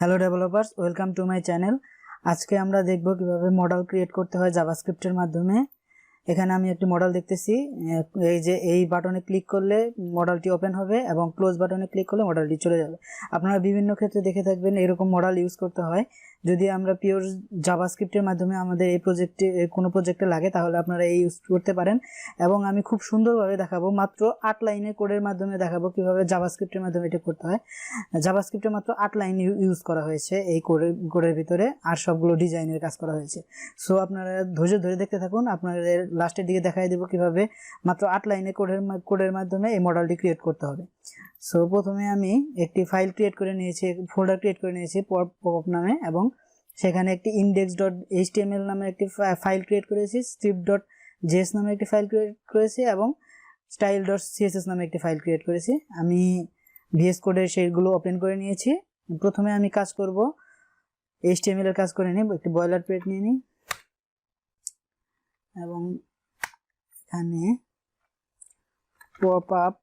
Hello developers, welcome to my channel. আজকে আমরা দেখব কিভাবে মডেল ক্রিয়েট করতে হয় জাভাস্ক্রিপ্টের মাধ্যমে। এখানে আমি একটি মডেল দেখতেছি। এই যে এই বাটনে ক্লিক করলে মডেলটি ওপেন হবে এবং ক্লোজ বাটনে ক্লিক করলে মডেলটি চলে যাবে। আপনারা বিভিন্ন ক্ষেত্রে দেখে থাকবেন এরকম মডেল ইউজ করতে হয়। যদি আমরা পিওর জাভাস্ক্রিপ্টের মাধ্যমে আমাদের এই প্রজেক্টে কোনো প্রজেক্টে লাগে তাহলে আপনারা এই ইউজ করতে পারেন। এবং আমি খুব সুন্দরভাবে দেখাবো, মাত্র 8 লাইনের কোডের মাধ্যমে দেখাবো কিভাবে জাভাস্ক্রিপ্টের মাধ্যমে এটা করতে হয়। জাভাস্ক্রিপ্টে মাত্র 8 লাইন ইউজ করা হয়েছে এই কোডের ভিতরে, আর সবগুলো ডিজাইনের কাজ করা হয়েছে। সো আপনারা ধৈর্য ধরে দেখতে থাকুন, আপনাদের লাস্টের দিকে দেখাই দেব কিভাবে মাত্র 8 লাইনের কোডের মাধ্যমে এই মডেলটি ক্রিয়েট করতে হবে। সো প্রথমে আমি একটি ফাইল ক্রিয়েট করে নিয়েছি, ফোল্ডার ক্রিয়েট করে নিয়েছি পপআপ নামে, এবং সেখানে একটি index.html নামে একটি ফাইল ক্রিয়েট করেছি, script.js নামে একটি ফাইল ক্রিয়েট করেছি এবং style.css নামে একটি ফাইল ক্রিয়েট করেছি। আমি ভিএস কোডের সেইগুলো ওপেন করে নিয়েছি। প্রথমে আমি কাজ করব HTML এর কাজ করে নিব। একটি বয়লার প্লেট নিয়ে নিই এবং এখানে পপআপ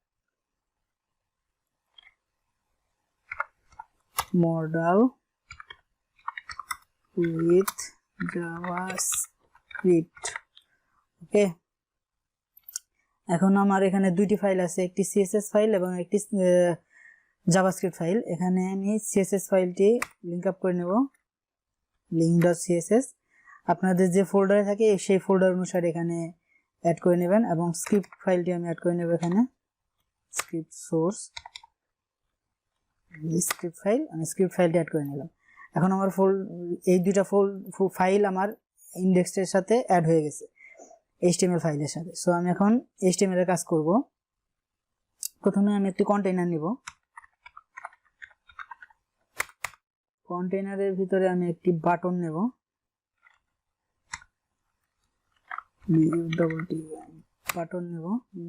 মডেল উইথ জাভাস্ক্রিপ্ট। ওকে, এখন আমার এখানে দুইটি ফাইল আছে, একটি সিএসএস ফাইল এবং একটি জাভাস্ক্রিপ্ট ফাইল। এখানে আমি সিএসএস ফাইলটি লিংক আপ করে নেব, link.css। আপনাদের যে ফোল্ডারে থাকে সেই ফোল্ডার অনুসারে এখানে অ্যাড করে নেবেন, এবং স্ক্রিপ্ট ফাইলটি আমি অ্যাড করে নেব এখানে, স্ক্রিপ্ট সোর্স স্ক্রিপ্ট ফাইল, আমি স্ক্রিপ্ট ফাইলটি অ্যাড করে নিলাম। এখন আমার এই দুইটা ফাইল আমার ইন্ডেক্সের সাথে অ্যাড হয়ে গেছে HTML ফাইলের সাথে। সো আমি এখন HTML এর কাজ করব। প্রথমে আমি একটি কন্টেইনার নিব, কন্টেইনারের ভিতরে আমি একটি বাটন নেব,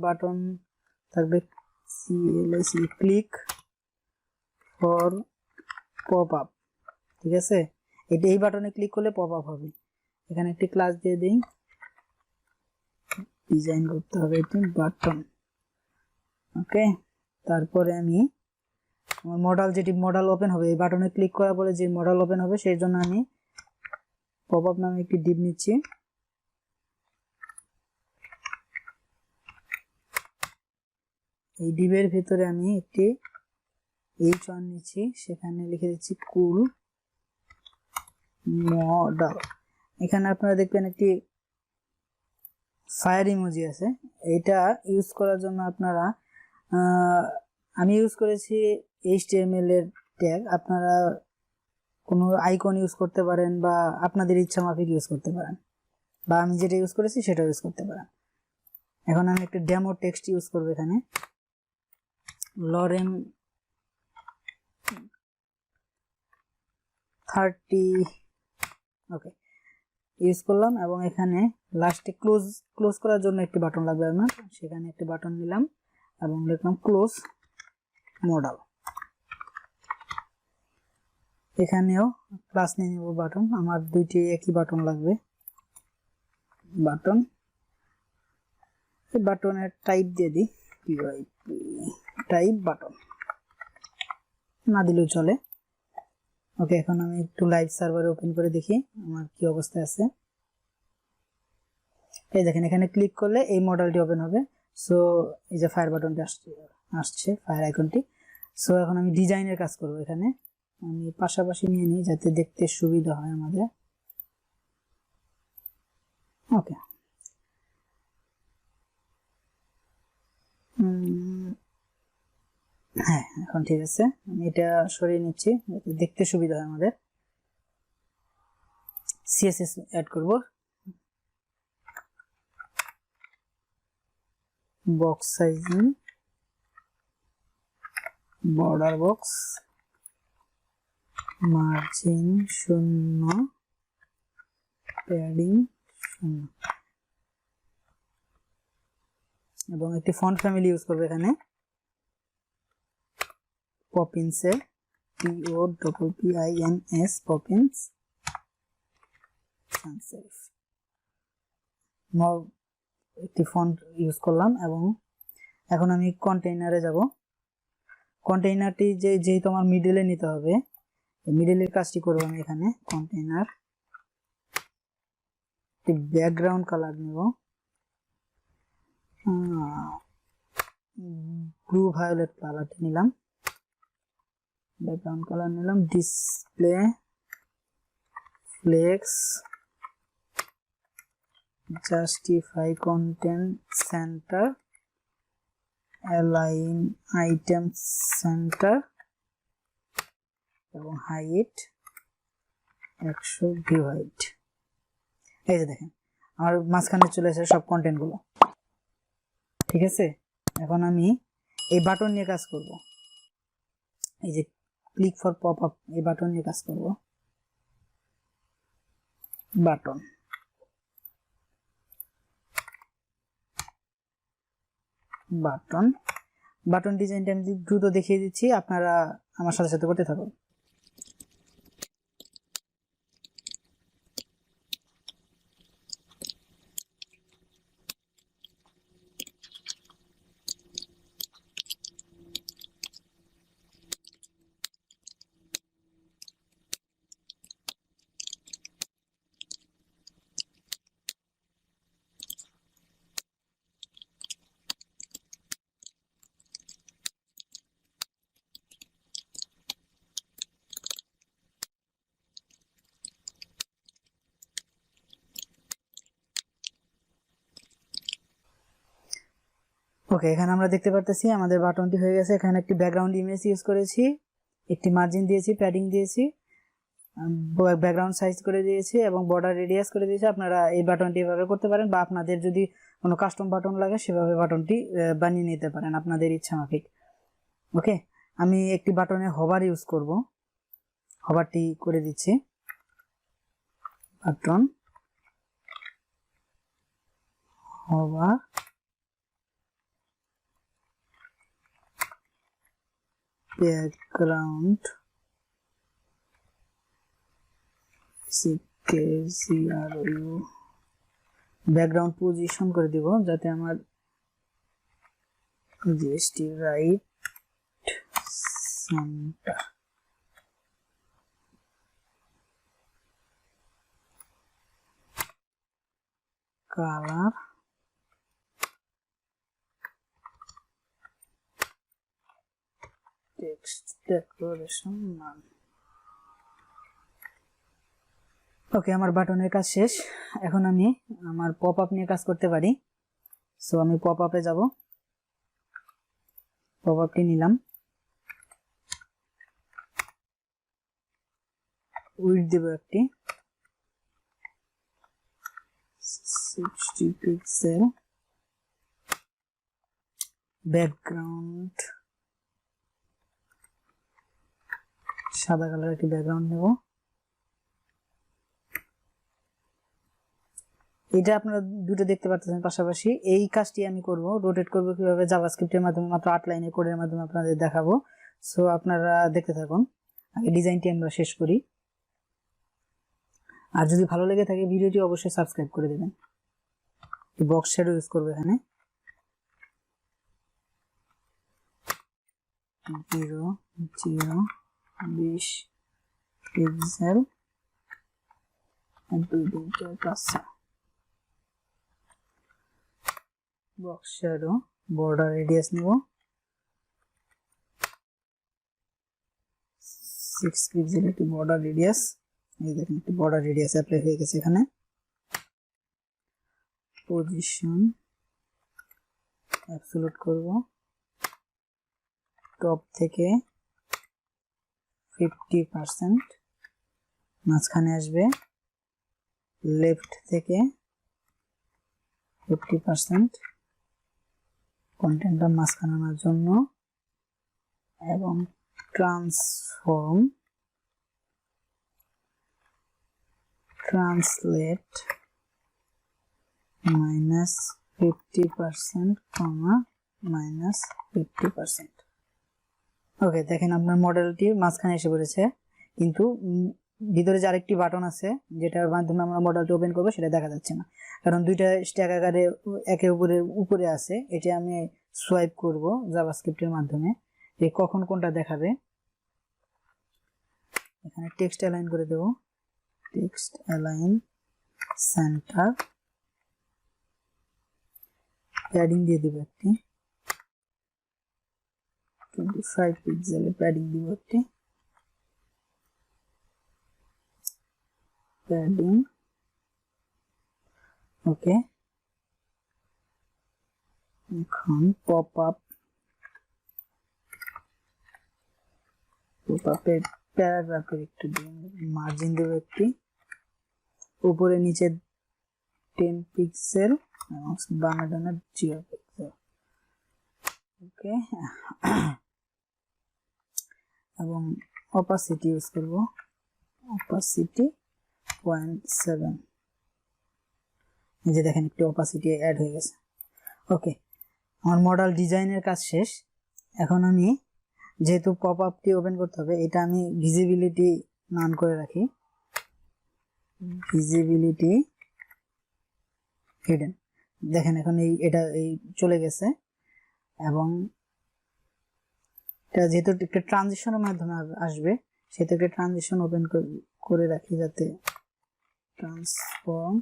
বাটন থাকবে ক্লিক ফর পপআপ। ঠিক আছে, এই বাটনে ক্লিক করলে পপআপ হবে। এখানে একটি ক্লাস দিয়ে দিই, ডিজাইন করতে হবে এটি বাটন। ওকে, তারপরে আমি আমার যেটি মডেল ওপেন হবে, এই বাটনে ক্লিক করার পরে যে মডেল ওপেন হবে সেই জন্য আমি পপআপ নামে একটি ডিভ নিচ্ছি। এই ডিভের ভিতরে আমি একটি h1 নিচ্ছি, সেখানে লিখে দিচ্ছি কুল মডেল। এখানে আপনারা দেখবেন একটি ফায়ার ইমোজি আছে। এটা ইউজ করার জন্য আপনারা আমি ইউজ করেছি HTML এর ট্যাগ, আপনারা কোনো আইকন ইউজ করতে পারেন বা আপনাদের ইচ্ছা মাফিক ইউজ করতে পারেন, বা আমি যেটা ইউজ করেছি সেটা ইউজ করতে পারেন। এখন আমি একটা ডেমো টেক্সট ইউজ করব, এখানে লরেম 30 ওকে ইউজ করলাম, এবং এখানে লাস্টে ক্লোজ করার জন্য একটি বাটন লাগবে আমার, সেখানে একটি বাটন নিলাম এবং লিখলাম ক্লোজ মডেল। এখানেও ক্লাস নিয়ে নেব বাটন, আমার দুইটি একই বাটন লাগবে। বাটন, এই বাটনের টাইপ দিয়ে দিই টাইপ বাটন, না দিলেও চলে। ওকে, এখন আমি একটু লাইভ সার্ভারে ওপেন করে দেখি আমার কি অবস্থা আছে। এই দেখেন, এখানে ক্লিক করলে এই মডেলটি ওপেন হবে। সো এই যে ফায়ার বাটনটি আসছে ফায়ার আইকনটি। সো এখন আমি ডিজাইনের কাজ করব, এখানে আমি পাশাপাশি নিয়ে নিই যাতে দেখতে সুবিধা হয় আমাদের। ওকে, হ্যাঁ এখন ঠিক আছে, আমি এটা সরিয়ে নিচ্ছি যাতে দেখতে সুবিধা হয় আমাদের। সিএসএস অ্যাড করব, box sizing, border box, margin 0, padding 0, এবং একটি ফন্ট ফ্যামিলি ইউজ করব এখানে পপিন্স এর POPPINS পপিন্স সানস সেরিফ একটি ফন্ট ইউজ করলাম। এবং এখন আমি কন্টেইনারে যাব। কন্টেইনারটি যেহেতু আমার মিডলে নিতে হবে, মিডলের কাজটি করব আমি এখানে কন্টেইনার একটি ব্যাকগ্রাউন্ড কালার নেব ব্লু ভায়োলেট কালারটি নিলাম ব্যাকগ্রাউন্ড কালার নিলাম display flakes justify content centre align item centre এবং হাইট 100 ভিউ হাইট এই যে দেখেন আমার মাঝখানে চলে এসেছে সব কন্টেন্ট গুলো ঠিক আছে এখন আমি এই বাটন নিয়ে কাজ করব এই যে ক্লিক ফর পপ আপ এই বাটন নিয়ে কাজ করব বাটন বাটন বাটন ডিজাইনটা আমি দ্রুত দেখিয়ে দিচ্ছি আপনারা আমার সাথে সাথে করতে থাকুন ওকে এখানে আমরা দেখতে পারতেছি আমাদের বাটনটি হয়ে গেছে এখানে একটি ব্যাকগ্রাউন্ড ইমেজ ইউজ করেছি একটি মার্জিন দিয়েছি প্যাডিং দিয়েছি ব্যাকগ্রাউন্ড সাইজ করে দিয়েছি এবং বর্ডার রেডিয়াস করে দিয়েছি আপনারা এই বাটনটি এভাবে করতে পারেন বা আপনাদের যদি কোনো কাস্টম বাটন লাগে সেভাবে বাটনটি বানিয়ে নিতে পারেন আপনাদের ইচ্ছা মাফিক ওকে আমি একটি বাটনে হভার ইউজ করব হভারটি করে দিচ্ছি button hover background background position করে দিব যাতে আমার GST right centre colour text decoration নাম ওকে আমার বাটনের কাজ শেষ এখন আমি আমার পপ আপ নিয়ে কাজ করতে পারি সো আমি পপ আপে যাব পপ আপটি নিলাম উইডথ দেব একটি 60 পিক্সেল ব্যাকগ্রাউন্ড সাদা কালার একটি ব্যাকগ্রাউন্ড নেব এটা আপনারা দুটো দেখতে পাচ্ছেন পাশাপাশি এই কাজটি আমি করব রোটেট করব কিভাবে জাভাস্ক্রিপ্টের মাধ্যমে মাত্র 8 লাইনের কোডের মাধ্যমে আপনাদের দেখাবো সো আপনারা দেখতে থাকুন আগে ডিজাইনটি আমরা শেষ করি আর যদি ভালো লেগে থাকে ভিডিওটি অবশ্যই সাবস্ক্রাইব করে দিবেন এই বক্স শ্যাডো ইউজ করব এখানে 20 pixel box shadow border radius নিব 6 পিক্সেল একটি বর্ডার রেডিয়াস এই দেখেন একটি বর্ডার রেডিয়াস অ্যাপ্লাই হয়ে গেছে এখানে পজিশন অ্যাবসলিউট করব টপ থেকে 50% মাঝখানে আসবে লেফট থেকে 50% কন্টেন্টটা মাঝখানে আনার জন্য এবং ট্রান্সফর্ম ট্রান্সলেট -50% -50% ওকে দেখেন আপনার মডেলটি মাঝখানে এসে পড়েছে কিন্তু ভিতরে যে আরেকটি বাটন আছে যেটার মাধ্যমে আমরা মডেলটি ওপেন করব সেটা দেখা যাচ্ছে না কারণ দুইটা স্ট্যাক আকারে একে অপরের উপরে আছে এটা আমি সোয়াইপ করব জাভাস্ক্রিপ্টের মাধ্যমে যে কখন কোনটা দেখাবে এখানে টেক্সট অ্যালাইন করে দেব, টেক্সট অ্যালাইন সেন্টার, প্যাডিং দিয়ে দেব একটি 25 পিক্সেলের প্যাডিং দিব একটি, প্যাডিং ওকে। এখন পপআপের প্যারাগ্রাফের একটু মার্জিন দেব একটি, উপরে নিচে 10 পিক্সেল এবং বামে ডানে 0 পিক্সেল ওকে। এবং অপাসিটি ইউজ করব, অপাসিটি 0.7, এই যে দেখেন একটু অপাসিটি অ্যাড হয়ে গেছে ওকে। আমার মডেল ডিজাইনের কাজ শেষ। এখন আমি যেহেতু পপআপটি ওপেন করতে হবে, এটা আমি ভিজিবিলিটি নান করে রাখি, ভিজিবিলিটি হিডেন। দেখেন এখন এটা চলে গেছে, এবং এটা যেহেতু একটা ট্রানজিশনের মাধ্যমে আসবে, সেহেতু একটা ট্রানজিশন ওপেন করে রাখি, যাতে ট্রান্সফর্ম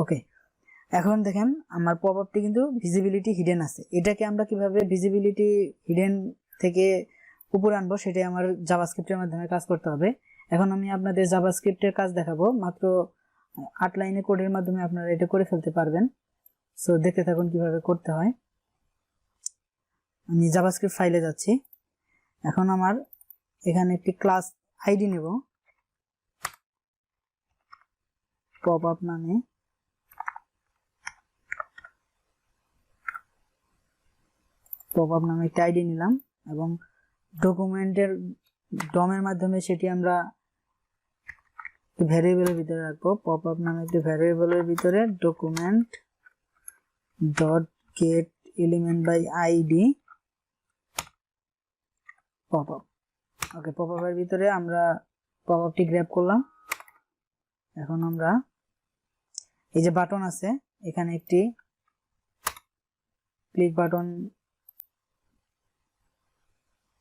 ওকে। এখন দেখেন আমার পপআপটি কিন্তু ভিজিবিলিটি হিডেন আছে। এটাকে আমরা কিভাবে ভিজিবিলিটি হিডেন থেকে উপরে আনবো, সেটাই আমার জাভাস্ক্রিপ্টের মাধ্যমে কাজ করতে হবে। এখন আমি আপনাদের জাভাস্ক্রিপ্টের কাজ দেখাবো, মাত্র 8 লাইনের কোডের মাধ্যমে আপনারা এটা করে ফেলতে পারবেন। সো দেখতে থাকুন কিভাবে করতে হয়। আমি জাভাস্ক্রিপ্ট ফাইলে যাচ্ছি। এখন আমার এখানে একটি ক্লাস আইডি নেব, পপআপ নামে, পপআপ নামে একটা আইডি নিলাম, এবং ডকুমেন্টের ডমের মাধ্যমে সেটি আমরা ভ্যারিয়েবলের ভিতরে রাখবো। পপআপ নামে একটি ভ্যারিয়েবলের ভিতরে document dot get element by ID popup okay. পপআপের ভিতরে আমরা পপআপটি গ্র্যাব করলাম। এখন আমরা এই যে বাটন আছে, এখানে একটি click button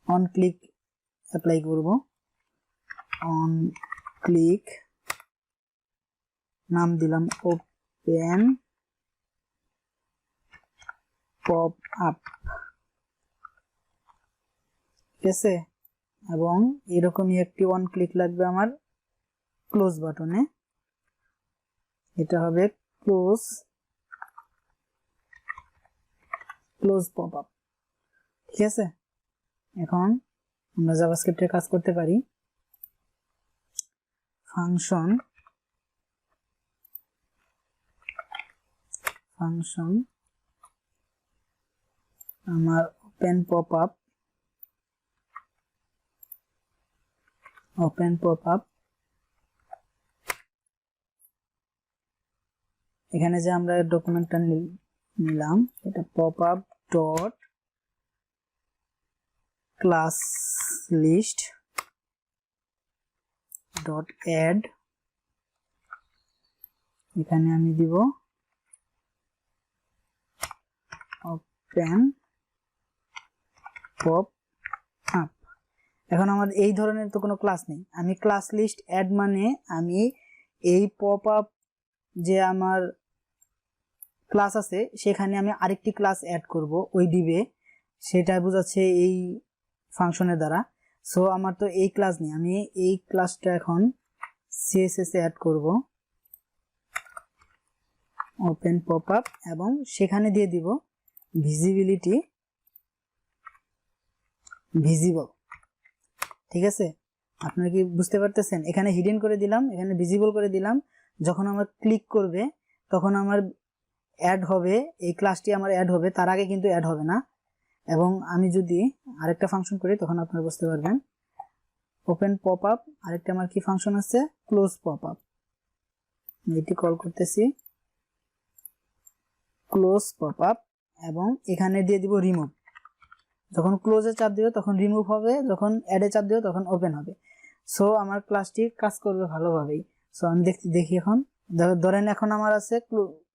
on click apply করব, অন ক্লিক, নাম দিলাম ওপেন পপআপ, ঠিক আছে। এবং এরকমই একটি অন ক্লিক লাগবে আমার ক্লোজ বাটনে, এটা হবে ক্লোজ পপআপ, ঠিক আছে। এখন আমরা জাভাস্ক্রিপ্টে কাজ করতে পারি। ফাংশন আমার ওপেন পপআপ এখানে যে আমরা ডকুমেন্টটা নিলাম, এটা popup dot class list dot add, এখানে আমি দিব ওপেন পপআপ। এখন আমার এই ধরনের তো কোনো ক্লাস নেই, আমি ক্লাস লিস্ট অ্যাড মানে আমি এই পপআপ যে আমার ক্লাস আছে সেখানে আমি আরেকটি ক্লাস অ্যাড করব ওই ডিবে, সেটা বোঝাচ্ছে এই ফাংশনের দ্বারা। সো আমার তো এই ক্লাস নেই, আমি এই ক্লাসটা এখন সিএসএস এ অ্যাড করব, ওপেন পপআপ, এবং সেখানে দিয়ে দিব ভিজিবিলিটি ভিজিবল, ঠিক আছে। আপনারা কি বুঝতে পারতেছেন? এখানে হিডেন করে দিলাম, এখানে ভিজিবল করে দিলাম। যখন আমার ক্লিক করবে তখন আমার অ্যাড হবে, এই ক্লাসটি আমার অ্যাড হবে, তার আগে কিন্তু অ্যাড হবে না। এবং আমি যদি আরেকটা ফাংশন করি তখন আপনারা বুঝতে পারবেন। ওপেন পপআপ, আরেকটা আমার কি ফাংশন আছে, ক্লোজ পপআপ, এটি কল করতেছি ক্লোজ পপআপ, এবং এখানে দিয়ে দিব রিমুভ। যখন ক্লোজে চাপ দিও তখন রিমুভ হবে, যখন অ্যাডে চাপ দিও তখন ওপেন হবে। সো আমার ক্লাসটি কাজ করবে ভালোভাবেই। সো আমি দেখি এখন ধরেন এখন আমার আছে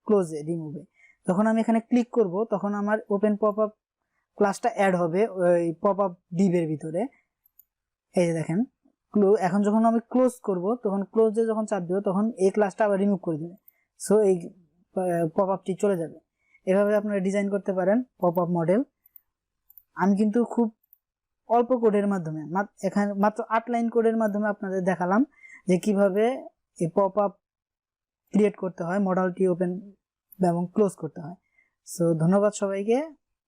ক্লোজে রিমুভে, যখন আমি এখানে ক্লিক করব তখন আমার ওপেন পপআপ ক্লাসটা অ্যাড হবে ওই পপআপ ডিভের ভিতরে। এই যে দেখেন এখন যখন আমি ক্লোজ করব তখন ক্লোজে যখন চাপ দেব তখন এই ক্লাসটা আবার রিমুভ করে দেবে, সো এই পপআপটি চলে যাবে। এভাবে আপনারা ডিজাইন করতে পারেন পপআপ মডেল। আমি কিন্তু খুব অল্প কোডের মাধ্যমে এখানে মাত্র 8 লাইন কোডের মাধ্যমে আপনাদের দেখালাম যে কিভাবে এই পপআপ ক্রিয়েট করতে হয়, মডেলটি ওপেন এবং ক্লোজ করতে হয়। সো ধন্যবাদ সবাইকে।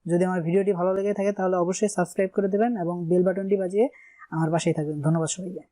যদি আমার ভিডিওটি ভালো লেগে থাকে তাহলে অবশ্যই সাবস্ক্রাইব করে দেবেন এবং বেল বাটনটি বাজিয়ে আমার পাশেই থাকবেন। ধন্যবাদ সবাইকে।